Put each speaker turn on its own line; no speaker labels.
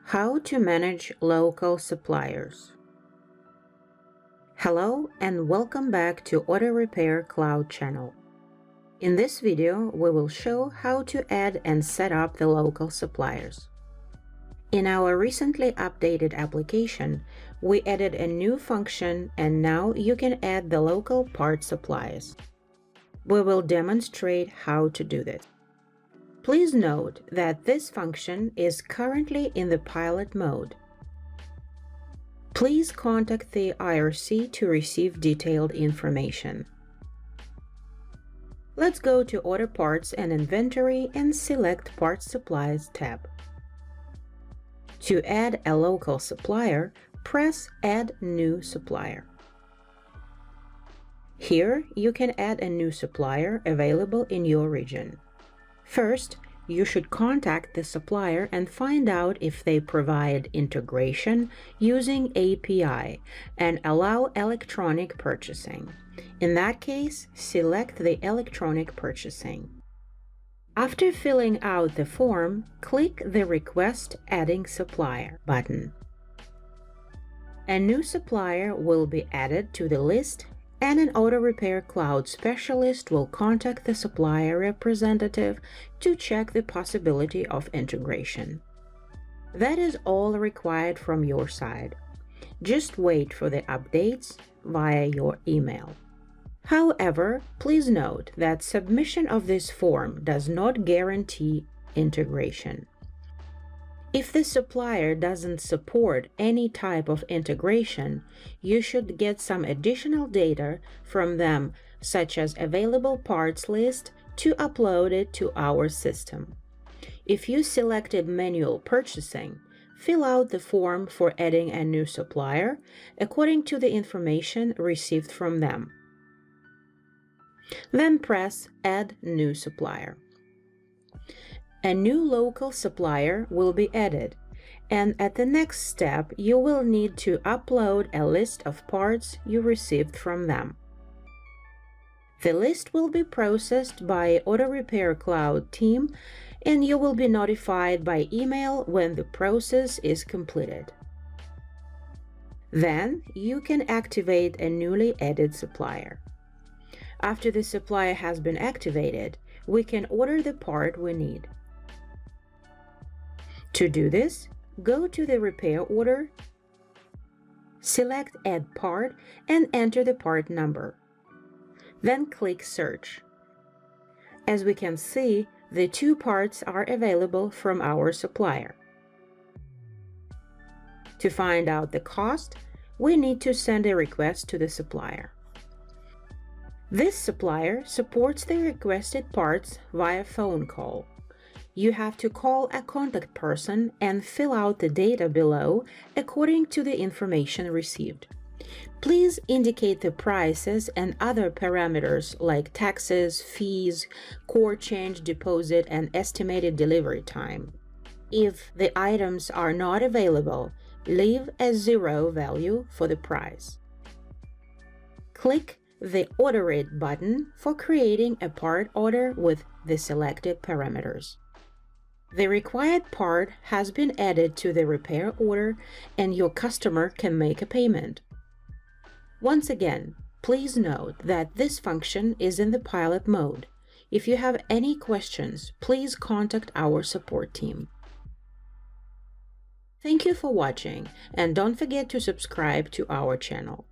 How to manage local suppliers. Hello and welcome back to AutoRepair Cloud channel. In this video, we will show how to add and set up the local suppliers. In our recently updated application, we added a new function and now you can add the local part suppliers. We will demonstrate how to do this. Please note that this function is currently in the pilot mode. Please contact the IRC to receive detailed information. Let's go to Order Parts and Inventory and select Parts Supplies tab. To add a local supplier, press Add New Supplier. Here, you can add a new supplier available in your region. First, you should contact the supplier and find out if they provide integration using API and allow electronic purchasing. In that case, select the electronic purchasing. After filling out the form, click the Request Adding Supplier button. A new supplier will be added to the list, and an AutoRepair Cloud specialist will contact the supplier representative to check the possibility of integration. That is all required from your side. Just wait for the updates via your email. However, please note that submission of this form does not guarantee integration. If the supplier doesn't support any type of integration, you should get some additional data from them, such as available parts list, to upload it to our system. If you selected manual purchasing, fill out the form for adding a new supplier according to the information received from them. Then press Add New Supplier. A new local supplier will be added, and at the next step, you will need to upload a list of parts you received from them. The list will be processed by AutoRepair Cloud team, and you will be notified by email when the process is completed. Then, you can activate a newly added supplier. After the supplier has been activated, we can order the part we need. To do this, go to the repair order, select Add Part and enter the part number. Then click Search. As we can see, the two parts are available from our supplier. To find out the cost, we need to send a request to the supplier. This supplier supports the requested parts via phone call. You have to call a contact person and fill out the data below according to the information received. Please indicate the prices and other parameters like taxes, fees, core change deposit, and estimated delivery time. If the items are not available, leave a 0 value for the price. Click the Order It button for creating a part order with the selected parameters. The required part has been added to the repair order and your customer can make a payment. Once again, please note that this function is in the pilot mode. If you have any questions, please contact our support team. Thank you for watching, and don't forget to subscribe to our channel.